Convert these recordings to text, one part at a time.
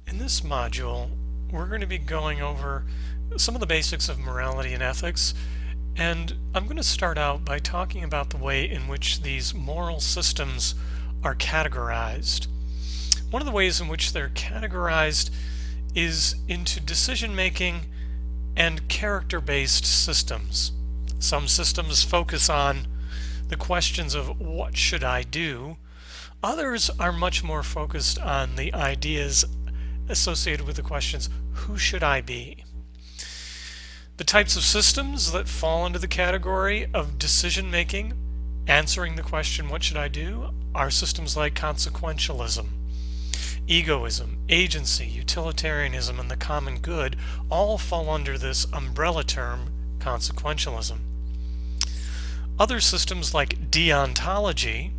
In this module, we're going to be going over some of the basics of morality and ethics, and I'm going to start out by talking about the way in which these moral systems are categorized. One of the ways in which they're categorized is into decision-making and character-based systems. Some systems focus on the questions of what should I do. Others are much more focused on the ideas associated with the questions, who should I be? The types of systems that fall into the category of decision making, answering the question, what should I do, are systems like consequentialism, egoism, agency, utilitarianism, and the common good all fall under this umbrella term, consequentialism. Other systems like deontology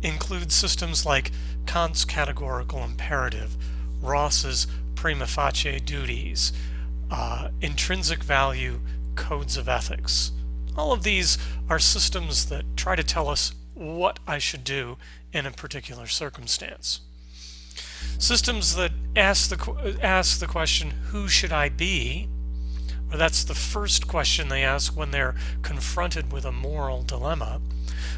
include systems like Kant's categorical imperative, Rawls's prima facie duties, intrinsic value codes of ethics. All of these are systems that try to tell us what I should do in a particular circumstance. Systems that ask the question, who should I be? Well, that's the first question they ask when they're confronted with a moral dilemma,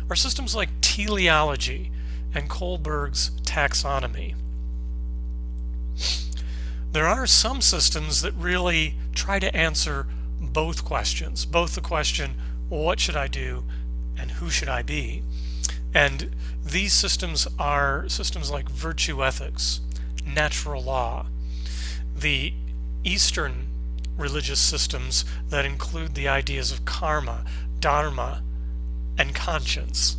are systems like teleology and Kohlberg's taxonomy. There are some systems that really try to answer both questions, both the question, what should I do, and who should I be? And these systems are systems like virtue ethics, natural law, the Eastern religious systems that include the ideas of karma, dharma, and conscience.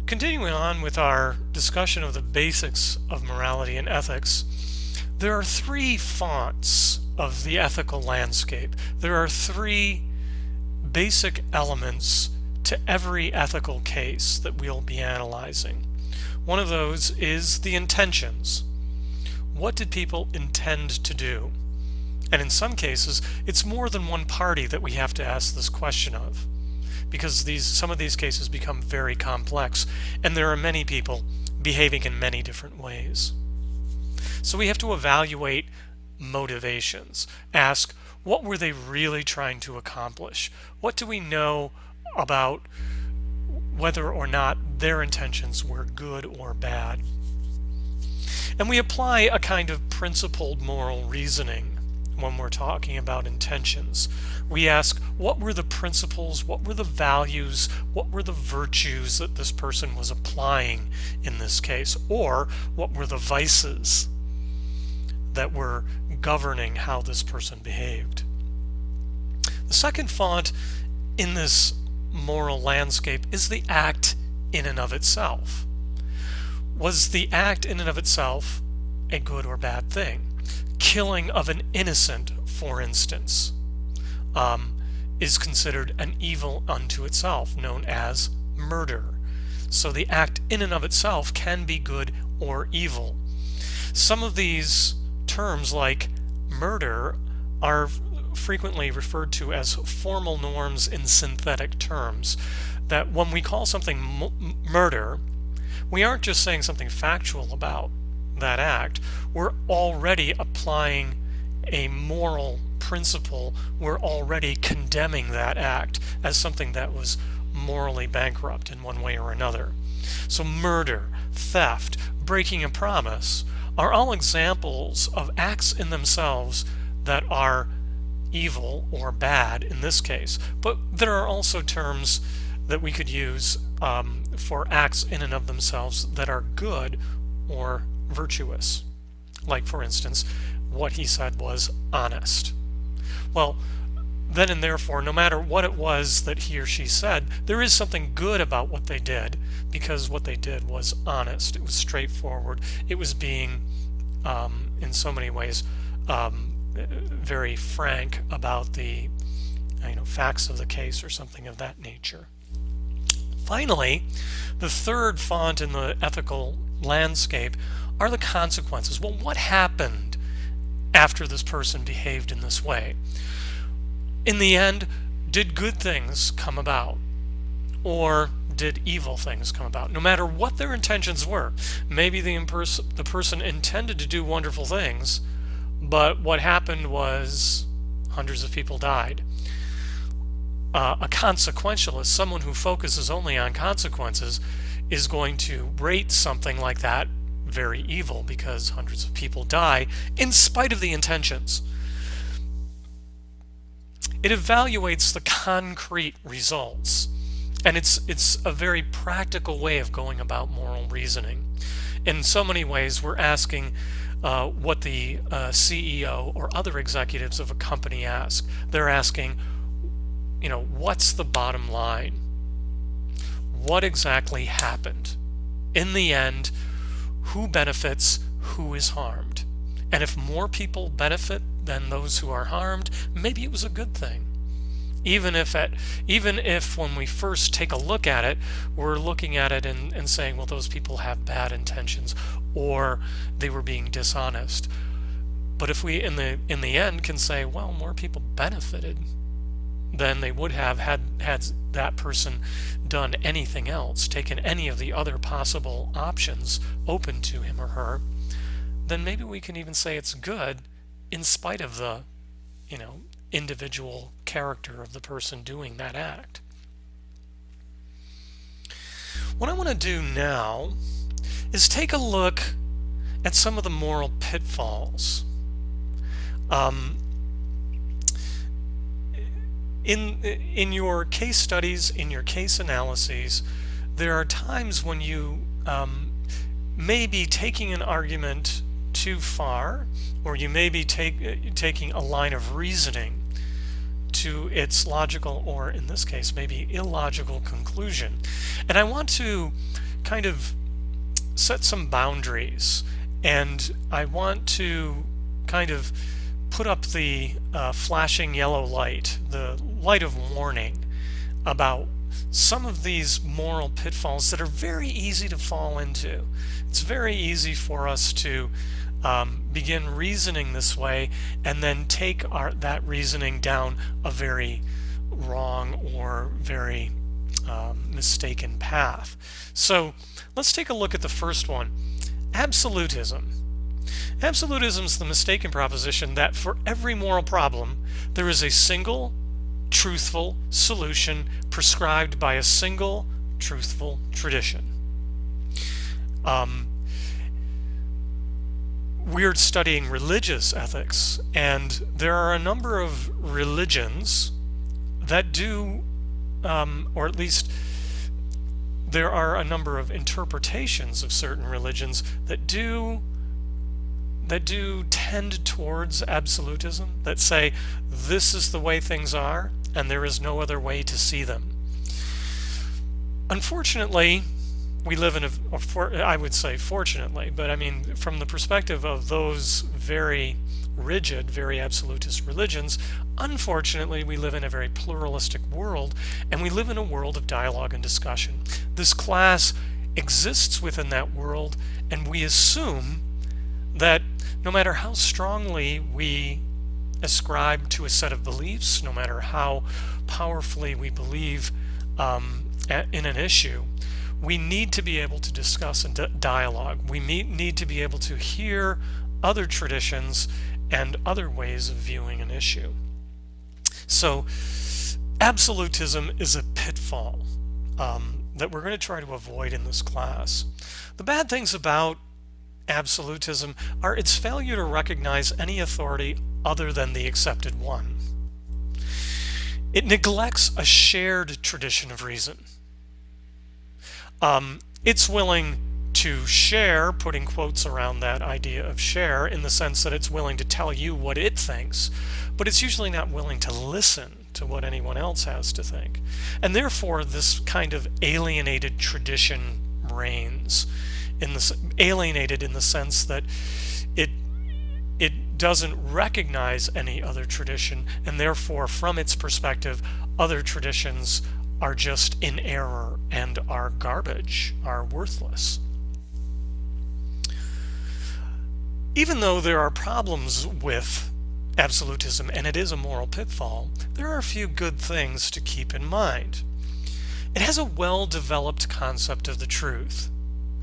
Continuing on with our discussion of the basics of morality and ethics, there are three fonts of the ethical landscape. There are three basic elements to every ethical case that we'll be analyzing. One of those is the intentions. What did people intend to do? And in some cases, it's more than one party that we have to ask this question of, because some of these cases become very complex, and there are many people behaving in many different ways. So we have to evaluate motivations, ask, what were they really trying to accomplish? What do we know about whether or not their intentions were good or bad? And we apply a kind of principled moral reasoning when we're talking about intentions. We ask, what were the principles, what were the values, what were the virtues that this person was applying in this case, or what were the vices that were governing how this person behaved? The second font in this moral landscape is the act in and of itself. Was the act in and of itself a good or bad thing? Killing of an innocent, for instance, is considered an evil unto itself, known as murder. So the act in and of itself can be good or evil. Some of these terms, like murder, are frequently referred to as formal norms in synthetic terms, that when we call something murder, we aren't just saying something factual about that act, we're already applying a moral principle, we're already condemning that act as something that was morally bankrupt in one way or another. So murder, theft, breaking a promise are all examples of acts in themselves that are evil or bad in this case, but there are also terms that we could use for acts in and of themselves that are good or virtuous. Like, for instance, what he said was honest. Well, then and therefore, no matter what it was that he or she said, there is something good about what they did, because what they did was honest. It was straightforward. It was being, in so many ways, very frank about the facts of the case or something of that nature. Finally, the third font in the ethical landscape are the consequences. Well, what happened after this person behaved in this way? In the end, did good things come about? or did evil things come about? No matter what their intentions were. Maybe the person intended to do wonderful things, but what happened was hundreds of people died. A consequentialist, someone who focuses only on consequences, is going to rate something like that very evil because hundreds of people die in spite of the intentions. It evaluates the concrete results, and it's a very practical way of going about moral reasoning. In so many ways, we're asking what the CEO or other executives of a company ask. They're asking, what's the bottom line? What exactly happened? In the end, who benefits, who is harmed? And if more people benefit than those who are harmed, maybe it was a good thing. Even if when we first take a look at it, we're looking at it and saying, well, those people have bad intentions, or they were being dishonest. But if we in the end can say, well, more people benefited than they would have had that person done anything else, taken any of the other possible options open to him or her, then maybe we can even say it's good in spite of the individual character of the person doing that act. What I want to do now is take a look at some of the moral pitfalls. In your case studies, in your case analyses, there are times when you may be taking an argument too far, or you may be taking a line of reasoning to its logical, or in this case, maybe illogical conclusion. And I want to kind of set some boundaries, and I want to kind of put up the flashing yellow light, the light of warning about some of these moral pitfalls that are very easy to fall into. It's very easy for us to begin reasoning this way and then take that reasoning down a very wrong or very mistaken path. So let's take a look at the first one, absolutism. Absolutism is the mistaken proposition that for every moral problem there is a single truthful solution prescribed by a single truthful tradition. We're studying religious ethics, and there are a number of religions that do, or at least there are a number of interpretations of certain religions that do tend towards absolutism, that say this is the way things are and there is no other way to see them. Unfortunately, we live in I would say fortunately, but I mean from the perspective of those very rigid, very absolutist religions, unfortunately we live in a very pluralistic world, and we live in a world of dialogue and discussion. This class exists within that world, and we assume that no matter how strongly we ascribe to a set of beliefs, no matter how powerfully we believe in an issue, we need to be able to discuss and dialogue. We need to be able to hear other traditions and other ways of viewing an issue. So absolutism is a pitfall that we're going to try to avoid in this class. The bad things about absolutism are its failure to recognize any authority other than the accepted one. It neglects a shared tradition of reason. It's willing to share, putting quotes around that idea of share, in the sense that it's willing to tell you what it thinks, but it's usually not willing to listen to what anyone else has to think. And therefore this kind of alienated tradition reigns, alienated in the sense that it doesn't recognize any other tradition, and therefore from its perspective other traditions are just in error and are garbage, are worthless. Even though there are problems with absolutism and it is a moral pitfall, there are a few good things to keep in mind. It has a well-developed concept of the truth.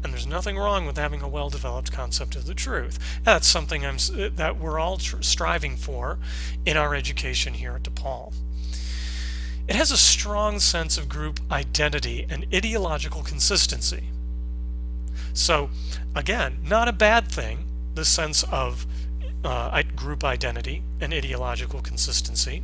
And there's nothing wrong with having a well-developed concept of the truth. That's something that we're all striving for in our education here at DePaul. It has a strong sense of group identity and ideological consistency. So, again, not a bad thing, the sense of group identity and ideological consistency,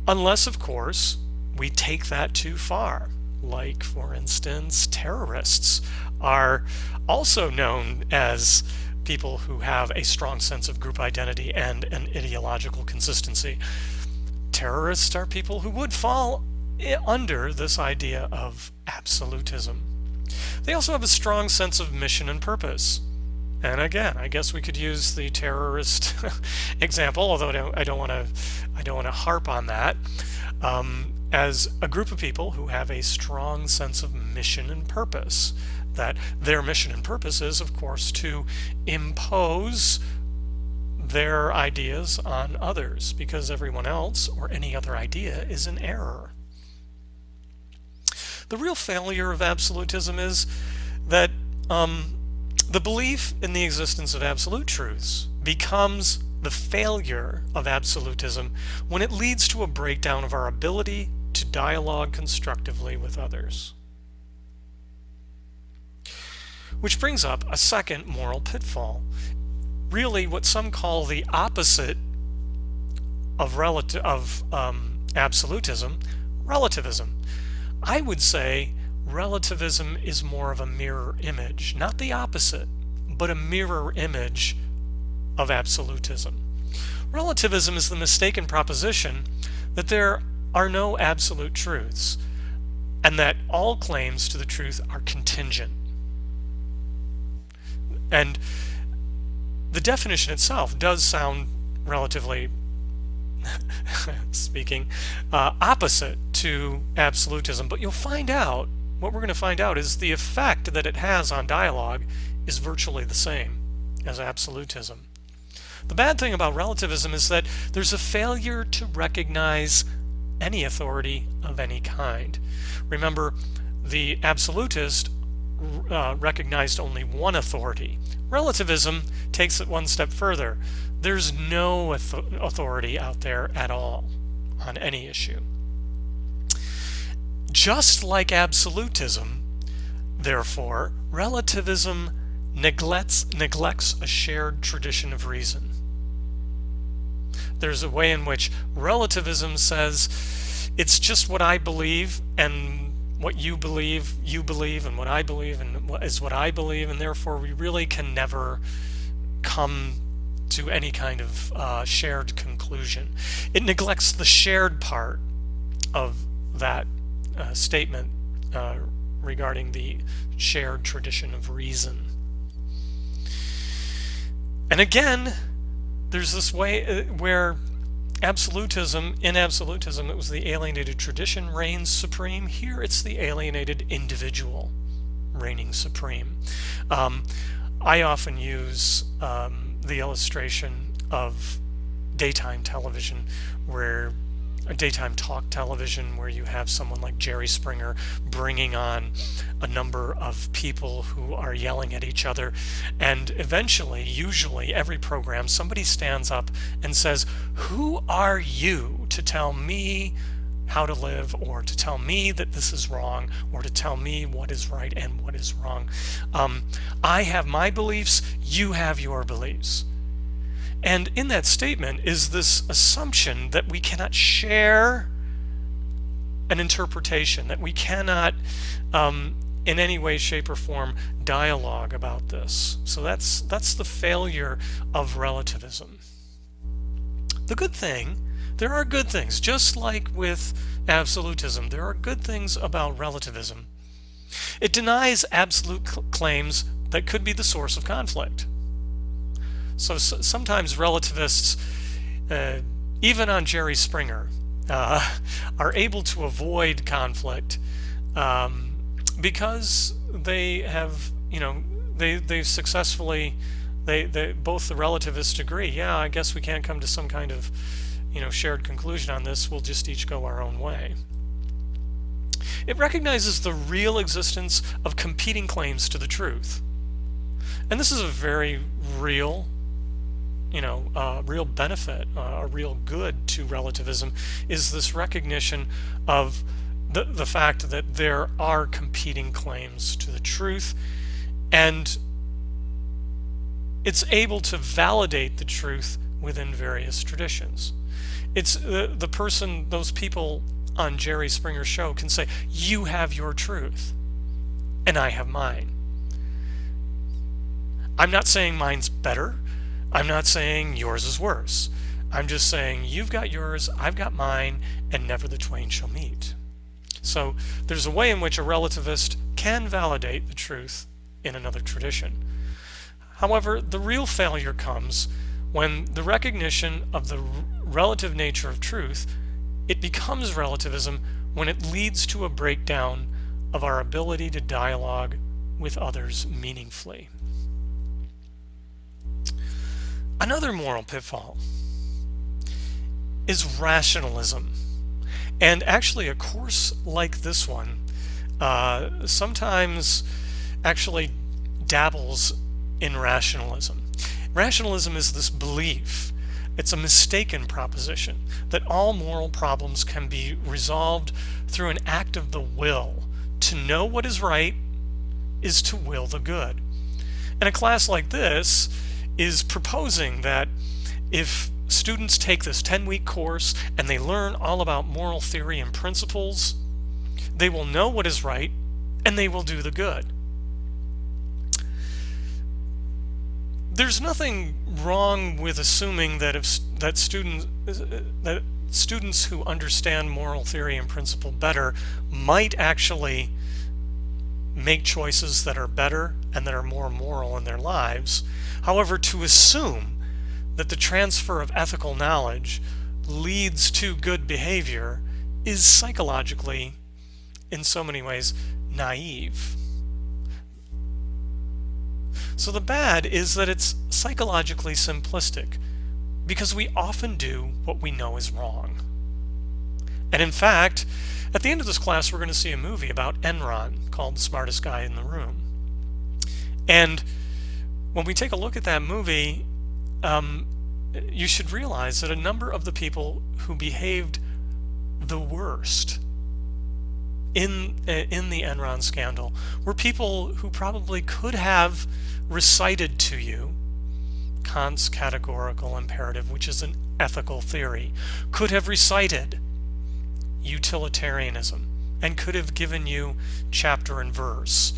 unless, of course, we take that too far. Like, for instance, terrorists are also known as people who have a strong sense of group identity and an ideological consistency. Terrorists are people who would fall under this idea of absolutism. They also have a strong sense of mission and purpose. And again, I guess we could use the terrorist example, although I don't want to harp on that. As a group of people who have a strong sense of mission and purpose. That their mission and purpose is, of course, to impose their ideas on others, because everyone else or any other idea is an error. The real failure of absolutism is that the belief in the existence of absolute truths becomes the failure of absolutism when it leads to a breakdown of our ability to dialogue constructively with others. Which brings up a second moral pitfall, really what some call the opposite of absolutism, relativism. I would say relativism is more of a mirror image, not the opposite, but a mirror image of absolutism. Relativism is the mistaken proposition that there are no absolute truths, and that all claims to the truth are contingent. And the definition itself does sound relatively speaking opposite to absolutism, but you'll find out, what we're going to find out is the effect that it has on dialogue is virtually the same as absolutism. The bad thing about relativism is that there's a failure to recognize any authority of any kind. Remember, the absolutist recognized only one authority. Relativism takes it one step further. There's no authority out there at all on any issue. Just like absolutism, therefore, relativism neglects a shared tradition of reason. There's a way in which relativism says it's just what I believe, and what you believe, and what I believe is what I believe, and therefore we really can never come to any kind of shared conclusion. It neglects the shared part of that statement regarding the shared tradition of reason. And again, there's this way where in absolutism, it was the alienated tradition reigns supreme. Here it's the alienated individual reigning supreme. I often use the illustration of daytime television, where a daytime talk television, where you have someone like Jerry Springer bringing on a number of people who are yelling at each other, and eventually, usually every program, somebody stands up and says, "Who are you to tell me how to live, or to tell me that this is wrong, or to tell me what is right and what is wrong? I have my beliefs, you have your beliefs." And in that statement is this assumption that we cannot share an interpretation, that we cannot in any way, shape, or form dialogue about this. So that's the failure of relativism. The good thing, there are good things, just like with absolutism, there are good things about relativism. It denies absolute claims that could be the source of conflict. So sometimes relativists, even on Jerry Springer, are able to avoid conflict because they have, they successfully, both the relativists agree, yeah, I guess we can't come to some kind of, shared conclusion on this. We'll just each go our own way. It recognizes the real existence of competing claims to the truth. And this is a very real, real benefit, a real good to relativism, is this recognition of the fact that there are competing claims to the truth, and it's able to validate the truth within various traditions. It's those people on Jerry Springer's show can say, you have your truth and I have mine. I'm not saying mine's better. I'm not saying yours is worse. I'm just saying you've got yours, I've got mine, and never the twain shall meet. So there's a way in which a relativist can validate the truth in another tradition. However, the real failure comes when the recognition of the relative nature of truth, it becomes relativism when it leads to a breakdown of our ability to dialogue with others meaningfully. Another moral pitfall is rationalism. And actually a course like this one sometimes actually dabbles in rationalism. Rationalism is this belief, it's a mistaken proposition, that all moral problems can be resolved through an act of the will. To know what is right is to will the good. And a class like this is proposing that if students take this 10-week course and they learn all about moral theory and principles, they will know what is right and they will do the good. There's nothing wrong with assuming that students who understand moral theory and principle better might actually make choices that are better and that are more moral in their lives. However, to assume that the transfer of ethical knowledge leads to good behavior is psychologically, in so many ways, naive. So the bad is that it's psychologically simplistic, because we often do what we know is wrong. And in fact, at the end of this class, we're going to see a movie about Enron called The Smartest Guy in the Room. And when we take a look at that movie, you should realize that a number of the people who behaved the worst in the Enron scandal were people who probably could have recited to you Kant's categorical imperative, which is an ethical theory, could have recited utilitarianism, and could have given you chapter and verse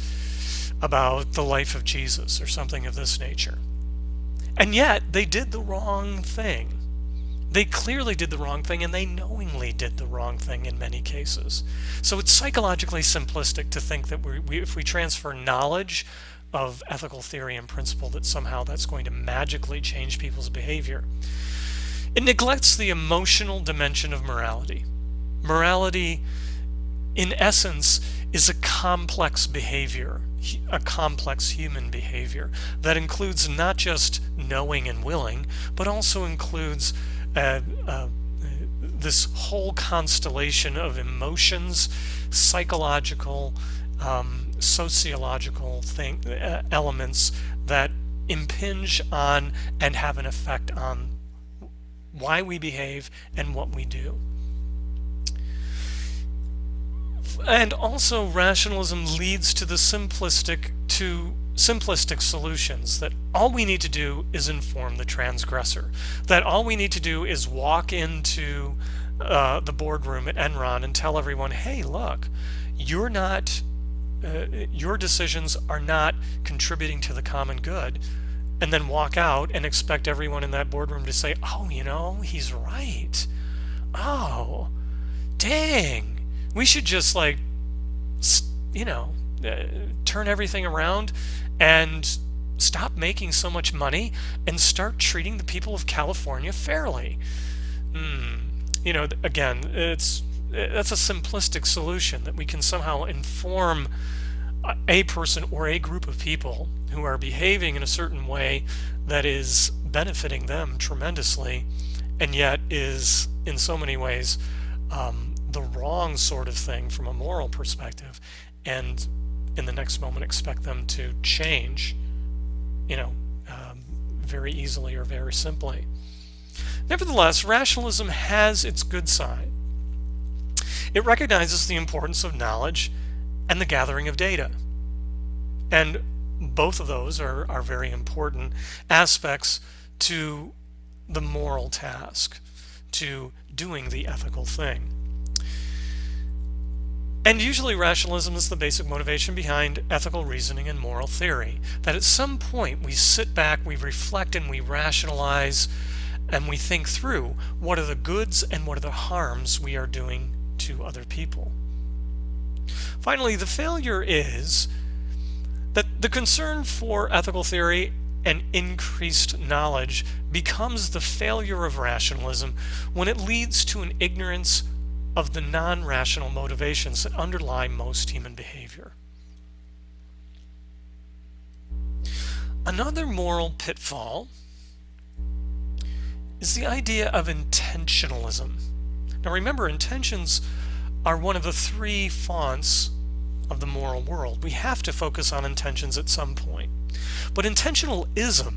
about the life of Jesus or something of this nature. And yet they did the wrong thing. They clearly did the wrong thing, and they knowingly did the wrong thing in many cases. So it's psychologically simplistic to think that if we transfer knowledge of ethical theory and principle, that somehow that's going to magically change people's behavior. It neglects the emotional dimension of morality. Morality, in essence, is a complex behavior, a complex human behavior that includes not just knowing and willing, but also includes this whole constellation of emotions, psychological, sociological elements that impinge on and have an effect on why we behave and what we do. And also, rationalism leads to the simplistic solutions, that all we need to do is inform the transgressor, that all we need to do is walk into the boardroom at Enron and tell everyone, hey, look, your decisions are not contributing to the common good, and then walk out and expect everyone in that boardroom to say, oh, he's right. Oh, dang. We should just turn everything around and stop making so much money and start treating the people of California fairly. Again, that's a simplistic solution, that we can somehow inform a person or a group of people who are behaving in a certain way that is benefiting them tremendously, and yet is in so many ways the wrong sort of thing from a moral perspective, and in the next moment expect them to change, very easily or very simply. Nevertheless, rationalism has its good side. It recognizes the importance of knowledge and the gathering of data. And both of those are very important aspects to the moral task, to doing the ethical thing. And usually rationalism is the basic motivation behind ethical reasoning and moral theory, that at some point we sit back, we reflect, and we rationalize, and we think through what are the goods and what are the harms we are doing to other people. Finally, the failure is that the concern for ethical theory and increased knowledge becomes the failure of rationalism when it leads to an ignorance of the non-rational motivations that underlie most human behavior. Another moral pitfall is the idea of intentionalism. Now remember, intentions are one of the three fonts of the moral world. We have to focus on intentions at some point. But intentionalism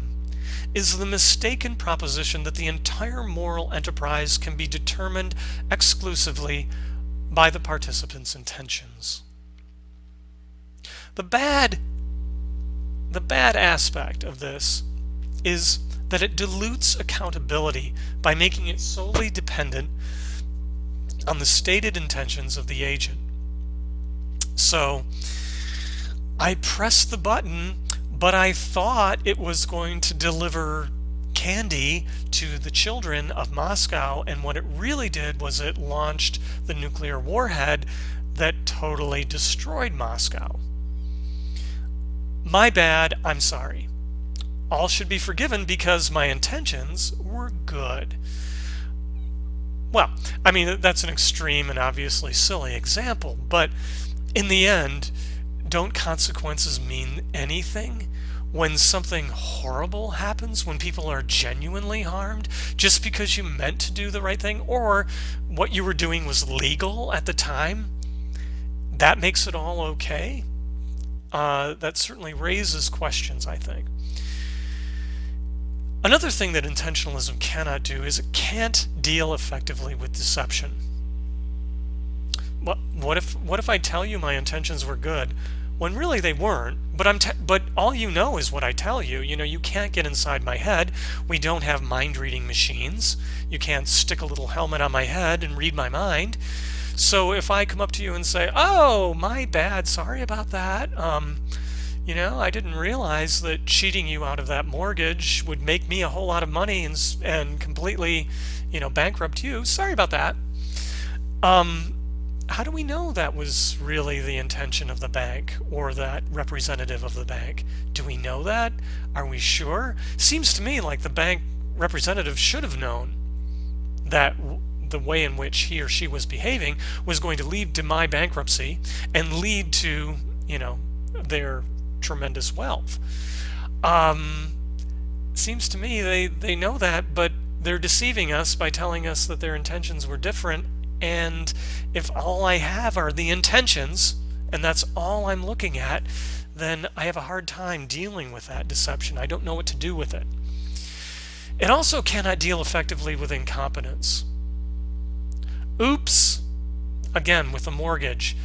is the mistaken proposition that the entire moral enterprise can be determined exclusively by the participants' intentions. The bad aspect of this is that it dilutes accountability by making it solely dependent on the stated intentions of the agent. So, I pressed the button, but I thought it was going to deliver candy to the children of Moscow, and what it really did was it launched the nuclear warhead that totally destroyed Moscow. My bad, I'm sorry. All should be forgiven because my intentions were good. Well, I mean, that's an extreme and obviously silly example, but in the end, don't consequences mean anything when something horrible happens, when people are genuinely harmed, just because you meant to do the right thing or what you were doing was legal at the time? That makes it all okay? That certainly raises questions, I think. Another thing that intentionalism cannot do is it can't deal effectively with deception. What if I tell you my intentions were good when really they weren't? But all you know is what I tell you. You can't get inside my head. We don't have mind-reading machines. You can't stick a little helmet on my head and read my mind. So if I come up to you and say, "Oh, my bad, sorry about that. I didn't realize that cheating you out of that mortgage would make me a whole lot of money and completely, bankrupt you. Sorry about that." How do we know that was really the intention of the bank or that representative of the bank? Do we know that? Are we sure? Seems to me like the bank representative should have known that the way in which he or she was behaving was going to lead to my bankruptcy and lead to, their tremendous wealth. Seems to me they know that, but they're deceiving us by telling us that their intentions were different. And if all I have are the intentions, and that's all I'm looking at, then I have a hard time dealing with that deception. I don't know what to do with it. It also cannot deal effectively with incompetence. Oops, again with a mortgage.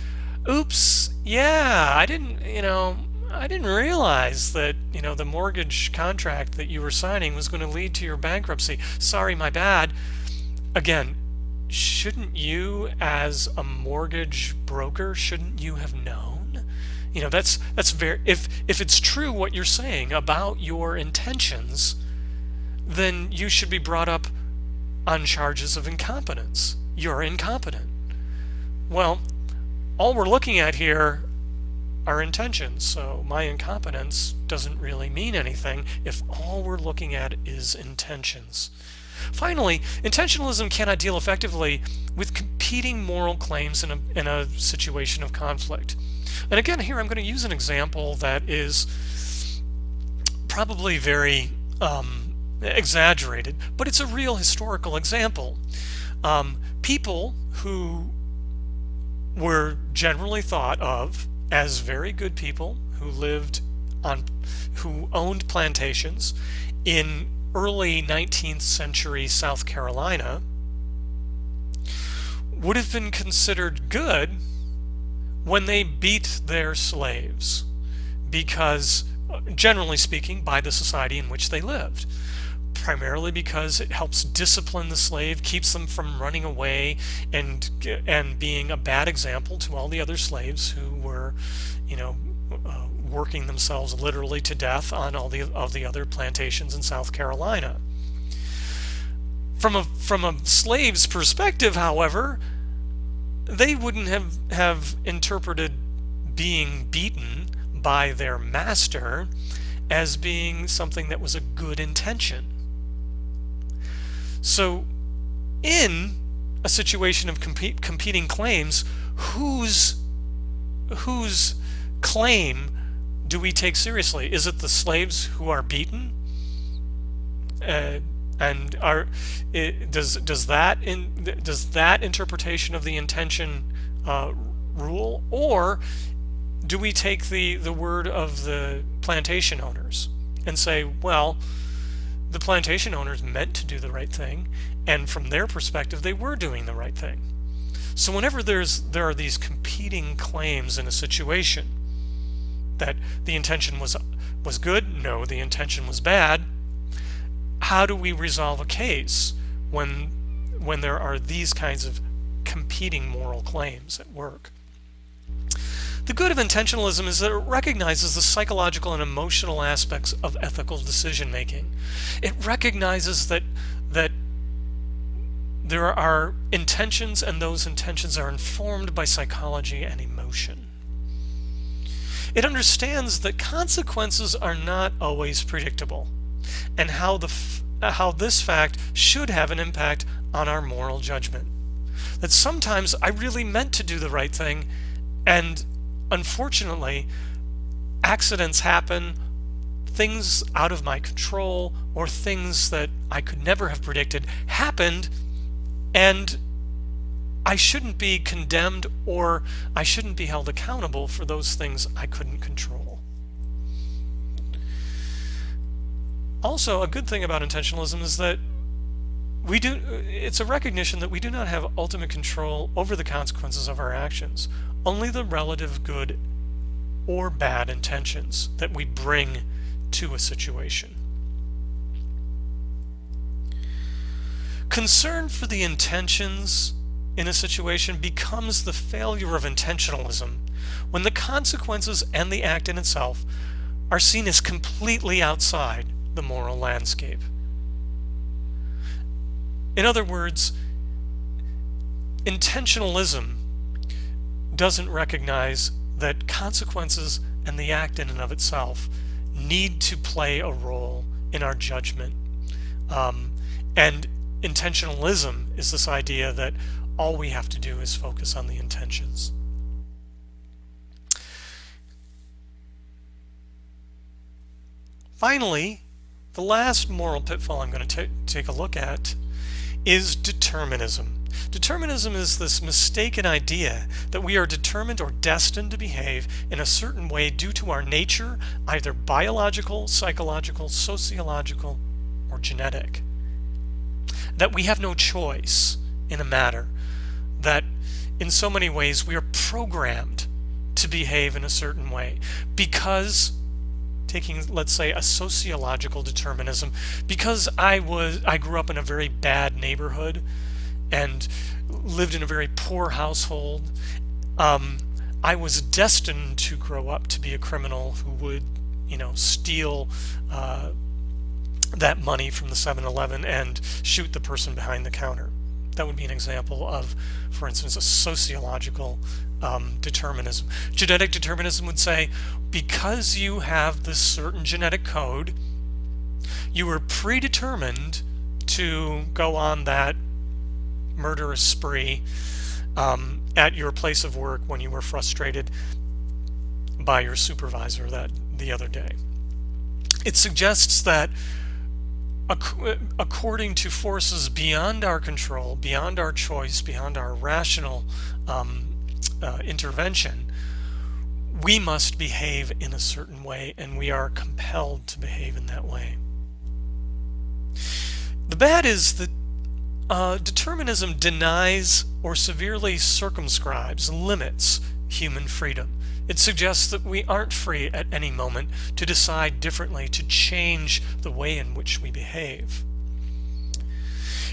Oops, yeah, I didn't realize that, the mortgage contract that you were signing was going to lead to your bankruptcy. Sorry, my bad. Again, shouldn't you, as a mortgage broker, shouldn't you have known? That's very, if it's true what you're saying about your intentions, then you should be brought up on charges of incompetence. You're incompetent. Well, all we're looking at here are intentions, so my incompetence doesn't really mean anything if all we're looking at is intentions. Finally, intentionalism cannot deal effectively with competing moral claims in a situation of conflict. And again, here I'm going to use an example that is probably very exaggerated, but it's a real historical example. People who were generally thought of as very good people who owned plantations in early 19th century South Carolina, would have been considered good when they beat their slaves, because, generally speaking, by the society in which they lived. Primarily because it helps discipline the slave, keeps them from running away and being a bad example to all the other slaves who were, working themselves literally to death on all the other plantations in South Carolina. From a slave's perspective, however, they wouldn't have interpreted being beaten by their master as being something that was a good intention. So, in a situation of competing claims, whose claim do we take seriously? Is it the slaves who are beaten? Does that interpretation of the intention rule, or do we take the word of the plantation owners and say, well, the plantation owners meant to do the right thing, and from their perspective they were doing the right thing? So whenever there are these competing claims in a situation, that the intention was good, no, the intention was bad, how do we resolve a case when there are these kinds of competing moral claims at work? The good of intentionalism is that it recognizes the psychological and emotional aspects of ethical decision making. It recognizes that there are intentions, and those intentions are informed by psychology and emotion. It understands that consequences are not always predictable, and how this fact should have an impact on our moral judgment. That sometimes I really meant to do the right thing, and unfortunately accidents happen, things out of my control, or things that I could never have predicted happened, and I shouldn't be condemned, or I shouldn't be held accountable for those things I couldn't control. Also, a good thing about intentionalism is that it's a recognition that we do not have ultimate control over the consequences of our actions, only the relative good or bad intentions that we bring to a situation. Concern for the intentions in a situation becomes the failure of intentionalism when the consequences and the act in itself are seen as completely outside the moral landscape. In other words, intentionalism doesn't recognize that consequences and the act in and of itself need to play a role in our judgment. And intentionalism is this idea that all we have to do is focus on the intentions. Finally, the last moral pitfall I'm going to take a look at is determinism. Determinism is this mistaken idea that we are determined or destined to behave in a certain way due to our nature, either biological, psychological, sociological, or genetic. That we have no choice in a matter, that in so many ways we are programmed to behave in a certain way because, taking, let's say, a sociological determinism, because I grew up in a very bad neighborhood and lived in a very poor household, I was destined to grow up to be a criminal who would, steal that money from the 7-Eleven and shoot the person behind the counter. That would be an example of, for instance, a sociological determinism. Genetic determinism would say, because you have this certain genetic code, you were predetermined to go on that murderous spree at your place of work when you were frustrated by your supervisor the other day. It suggests that according to forces beyond our control, beyond our choice, beyond our rational intervention, we must behave in a certain way, and we are compelled to behave in that way. The bad is that determinism denies or severely circumscribes, limits human freedom. It suggests that we aren't free at any moment to decide differently, to change the way in which we behave.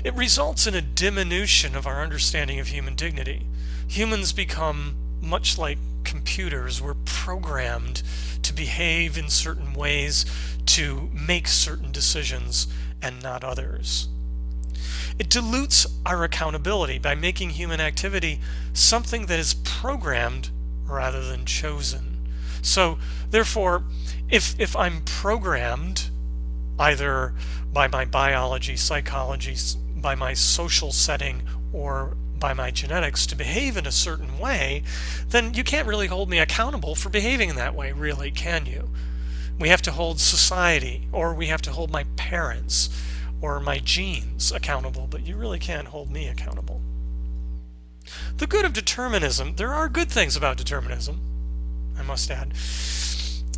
It results in a diminution of our understanding of human dignity. Humans become much like computers. We're programmed to behave in certain ways, to make certain decisions, and not others. It dilutes our accountability by making human activity something that is programmed rather than chosen. So, therefore, if I'm programmed either by my biology, psychology, by my social setting, or by my genetics to behave in a certain way, then you can't really hold me accountable for behaving in that way, really, can you? We have to hold society, or we have to hold my parents or my genes accountable, but you really can't hold me accountable. The good of determinism, there are good things about determinism, I must add.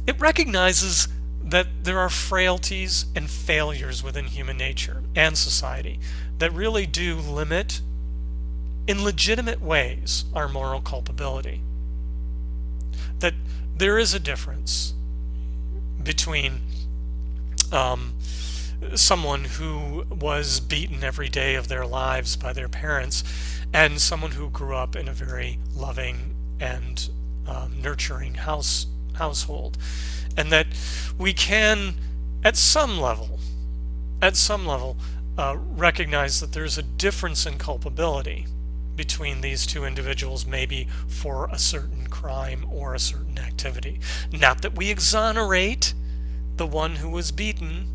It recognizes that there are frailties and failures within human nature and society that really do limit, in legitimate ways, our moral culpability. That there is a difference between someone who was beaten every day of their lives by their parents and someone who grew up in a very loving and nurturing household, and that we can at some level recognize that there's a difference in culpability between these two individuals, maybe for a certain crime or a certain activity. Not that we exonerate the one who was beaten,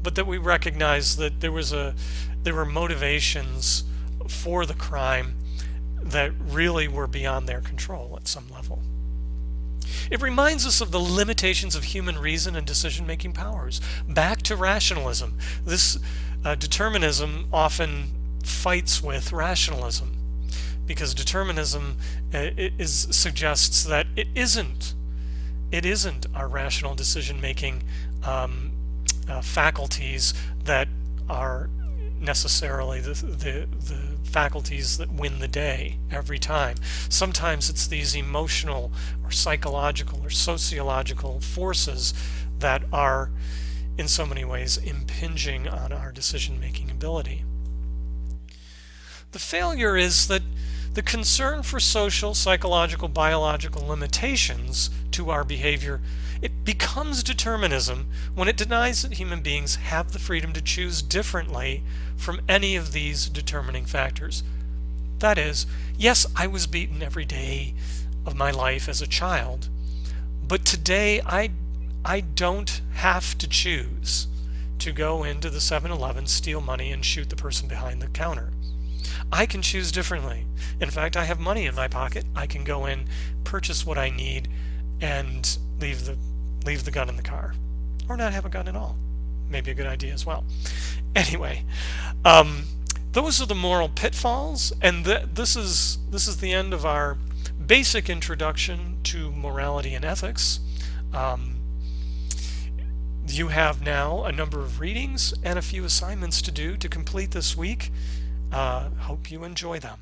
but that we recognize that there were motivations for the crime that really were beyond their control at some level. It reminds us of the limitations of human reason and decision-making powers. Back to rationalism. This determinism often fights with rationalism, because determinism suggests that it isn't our rational decision-making faculties that are necessarily the faculties that win the day every time. Sometimes it's these emotional or psychological or sociological forces that are in so many ways impinging on our decision-making ability. The failure is that the concern for social, psychological, biological limitations to our behavior, it becomes determinism when it denies that human beings have the freedom to choose differently from any of these determining factors. That is, yes, I was beaten every day of my life as a child, but today I don't have to choose to go into the 7-Eleven, steal money, and shoot the person behind the counter. I can choose differently. In fact, I have money in my pocket. I can go in, purchase what I need, and leave the gun in the car, or not have a gun at all. Maybe a good idea as well. Anyway, those are the moral pitfalls, and this is the end of our basic introduction to morality and ethics. You have now a number of readings and a few assignments to do to complete this week. Hope you enjoy them.